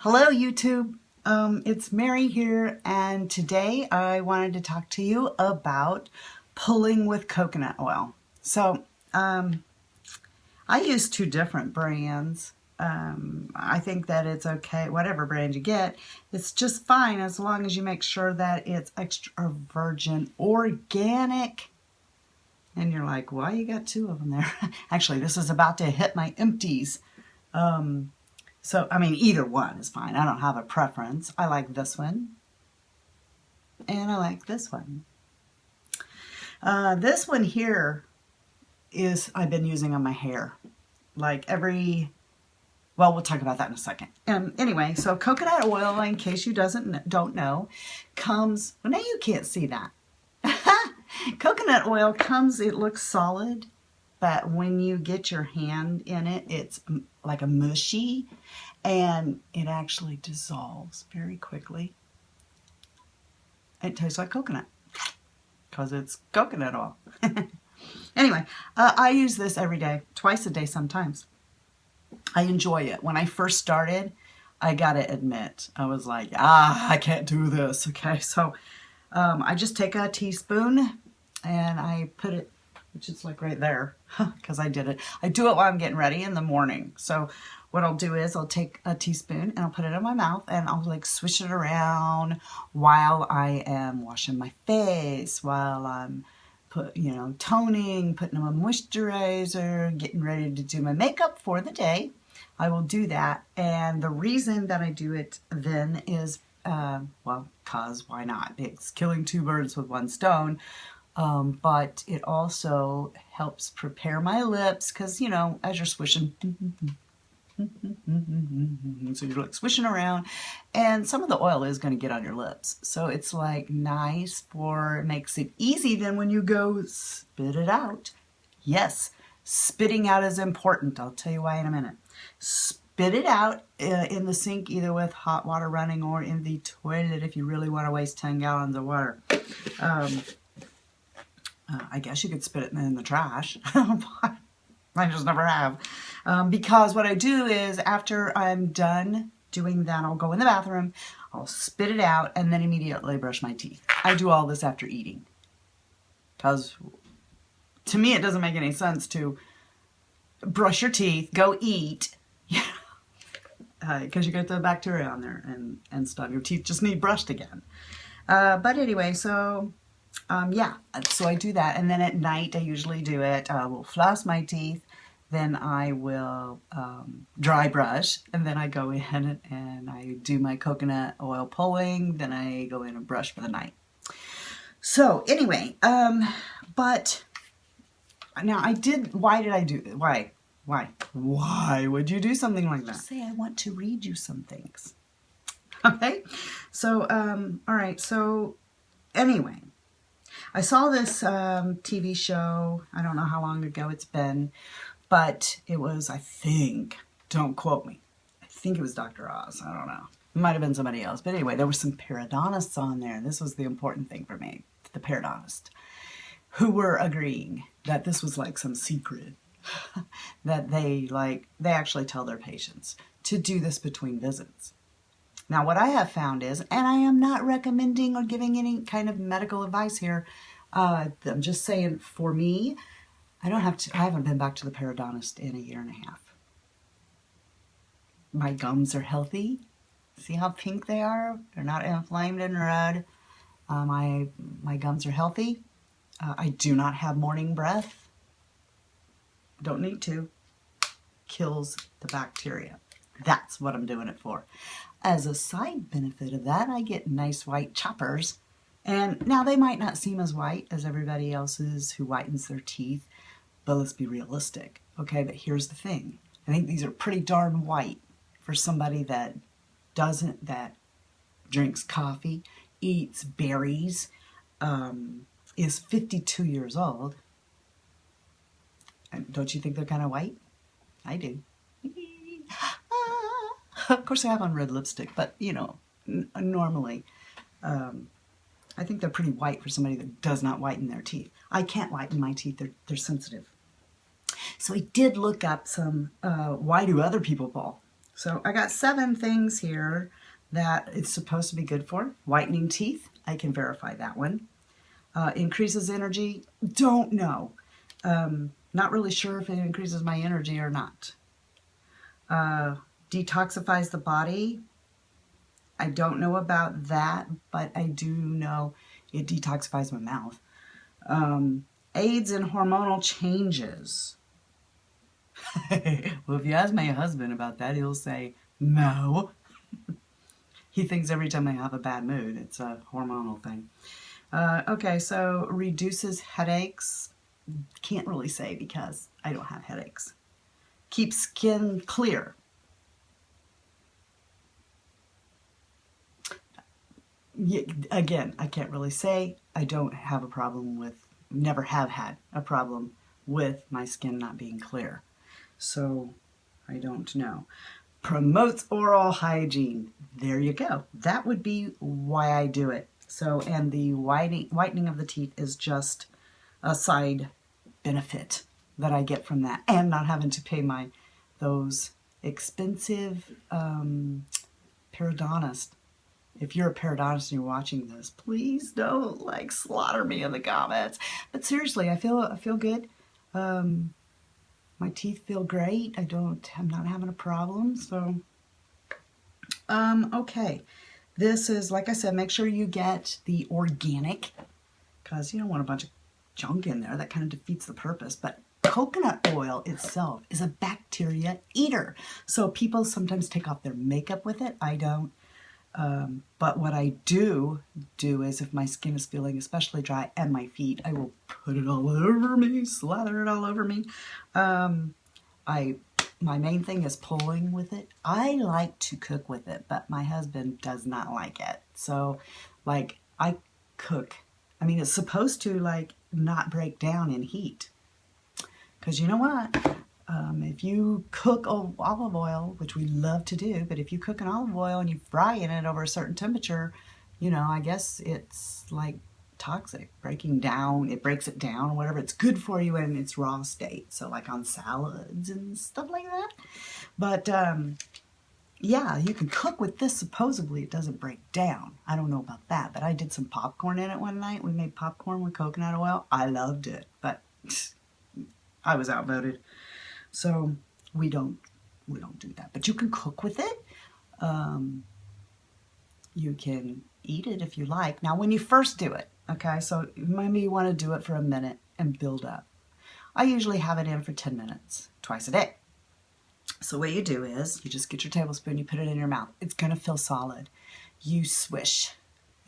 Hello YouTube, it's Mary here, and today I wanted to talk to you about pulling with coconut oil. So I use two different brands. I think that it's okay, whatever brand you get, it's just fine as long as you make sure that it's extra virgin organic. And you're like, why you got two of them there? Actually, this is about to hit my empties. So, I mean, either one is fine. I don't have a preference. I like this one. And I like this one. This one here is I've been using on my hair. Like well, we'll talk about that in a second. Anyway, so coconut oil, in case you don't know, comes, well, now you can't see that. Coconut oil comes, it looks solid. But when you get your hand in it, it's like a mushy, and it actually dissolves very quickly. It tastes like coconut because it's coconut oil. Anyway, I use this every day, twice a day sometimes. I enjoy it. When I first started, I gotta admit, I was like, I can't do this. Okay, so I just take a teaspoon and I put it, which is like right there, because I did it. I do it while I'm getting ready in the morning. So what I'll do is I'll take a teaspoon and I'll put it in my mouth and I'll like swish it around while I am washing my face, while I'm toning, putting on my moisturizer, getting ready to do my makeup for the day. I will do that. And the reason that I do it then is, well, cause why not? It's killing two birds with one stone. But it also helps prepare my lips because, you know, as you're swishing, so you're like swishing around, and some of the oil is going to get on your lips. So it's like nice it makes it easy then when you go spit it out. Yes, spitting out is important. I'll tell you why in a minute. Spit it out in the sink, either with hot water running or in the toilet if you really want to waste 10 gallons of water. I guess you could spit it in the trash. I just never have. Because what I do is after I'm done doing that, I'll go in the bathroom, I'll spit it out, and then immediately brush my teeth. I do all this after eating. Because to me, it doesn't make any sense to brush your teeth, go eat, because you get the bacteria on there and stuff. Your teeth just need brushed again. But anyway, so... yeah, so I do that, and then at night I usually do it. I will floss my teeth, then I will dry brush, and then I go in and I do my coconut oil pulling, then I go in and brush for the night. So anyway, but now why did I do this? Why would you do something like that? Just say I want to read you some things. Okay, so, all right, so anyway. I saw this TV show, I don't know how long ago it's been, but it was, I think, don't quote me, I think it was Dr. Oz, I don't know. It might have been somebody else, but anyway, there were some periodontists on there, and this was the important thing for me, the periodontist, who were agreeing that this was like some secret, that they actually tell their patients to do this between visits. Now, what I have found is, and I am not recommending or giving any kind of medical advice here, I'm just saying for me, I haven't been back to the periodontist in 1.5 years. My gums are healthy. See how pink they are? They're not inflamed and red. My gums are healthy. I do not have morning breath. Don't need to. Kills the bacteria. That's what I'm doing it for. As a side benefit of that, I get nice white choppers. And now they might not seem as white as everybody else's who whitens their teeth, but let's be realistic. Okay, but here's the thing. I think these are pretty darn white for somebody that drinks coffee, eats berries, is 52 years old. And don't you think they're kind of white? I do. Of course I have on red lipstick, but, you know, normally, I think they're pretty white for somebody that does not whiten their teeth. I can't whiten my teeth. They're sensitive. So I did look up some, why do other people pull? So I got 7 things here that it's supposed to be good for. Whitening teeth, I can verify that one. Increases energy, don't know. Not really sure if it increases my energy or not. Detoxifies the body. I don't know about that, but I do know it detoxifies my mouth. Aids in hormonal changes. Well, if you ask my husband about that, he'll say no. He thinks every time I have a bad mood, it's a hormonal thing. Okay, so reduces headaches. Can't really say because I don't have headaches. Keeps skin clear. Again, I can't really say. I don't have a problem with, never have had a problem with my skin not being clear. So I don't know. Promotes oral hygiene. There you go. That would be why I do it. So, and the whitening of the teeth is just a side benefit that I get from that, and not having to pay those expensive periodontist. If you're a periodontist and you're watching this, please don't like slaughter me in the comments. But seriously, I feel good. My teeth feel great. I'm not having a problem. So, okay. This is, like I said, make sure you get the organic, because you don't want a bunch of junk in there. That kind of defeats the purpose. But coconut oil itself is a bacteria eater. So people sometimes take off their makeup with it. I don't. But what I do is, if my skin is feeling especially dry, and my feet, I will put it all over me, slather it all over me. My main thing is pulling with it. I like to cook with it, but my husband does not like it. So, like, I cook. I mean, it's supposed to, like, not break down in heat. Because you know what? If you cook olive oil, which we love to do, but if you cook an olive oil and you fry in it over a certain temperature, you know, I guess it's like toxic, breaking down. It breaks it down or whatever. It's good for you in its raw state. So like on salads and stuff like that. But yeah, you can cook with this. Supposedly it doesn't break down. I don't know about that, but I did some popcorn in it one night. We made popcorn with coconut oil. I loved it, but I was outvoted. So we don't do that. But you can cook with it. You can eat it if you like. Now, when you first do it, okay, so maybe you want to do it for a minute and build up. I usually have it in for 10 minutes, twice a day. So what you do is, you just get your tablespoon, you put it in your mouth. It's going to feel solid. You swish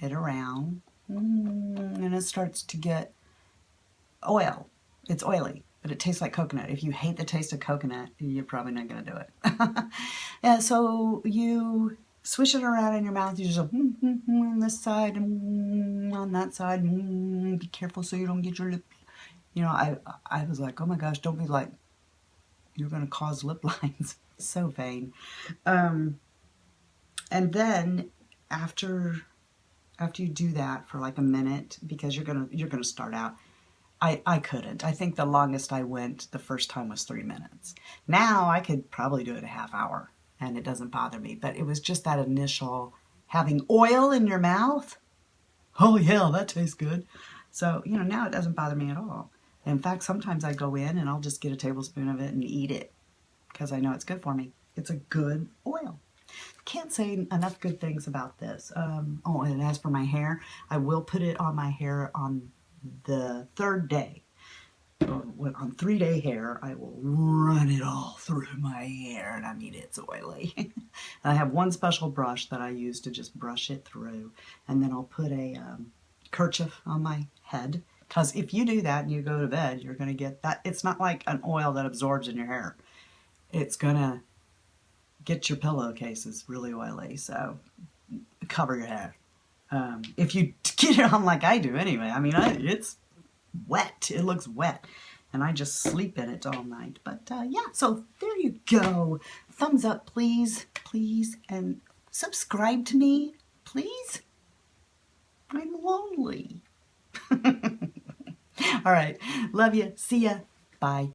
it around, and it starts to get oil. It's oily, but it tastes like coconut. If you hate the taste of coconut, you're probably not going to do it. Yeah, so you swish it around in your mouth. You just go, on this side, on that side. Be careful so you don't get your lip. You know, I was like, oh my gosh, don't be like, you're going to cause lip lines. So vain. And then after you do that for like a minute, because you're gonna start out. I couldn't. I think the longest I went the first time was 3 minutes. Now I could probably do it a half hour and it doesn't bother me. But it was just that initial having oil in your mouth. Oh yeah, that tastes good. So, you know, now it doesn't bother me at all. In fact, sometimes I go in and I'll just get a tablespoon of it and eat it because I know it's good for me. It's a good oil. Can't say enough good things about this. Oh, and as for my hair, I will put it on my hair on the 3rd day. On 3-day hair, I will run it all through my hair, and I mean, it's oily. And I have one special brush that I use to just brush it through, and then I'll put a kerchief on my head, because if you do that and you go to bed, you're going to get that. It's not like an oil that absorbs in your hair. It's going to get your pillowcases really oily, so cover your hair. If you get it on like I do anyway, I mean, it's wet. It looks wet. And I just sleep in it all night. But yeah, so there you go. Thumbs up, please, please. And subscribe to me, please. I'm lonely. All right. Love you. See ya. Bye.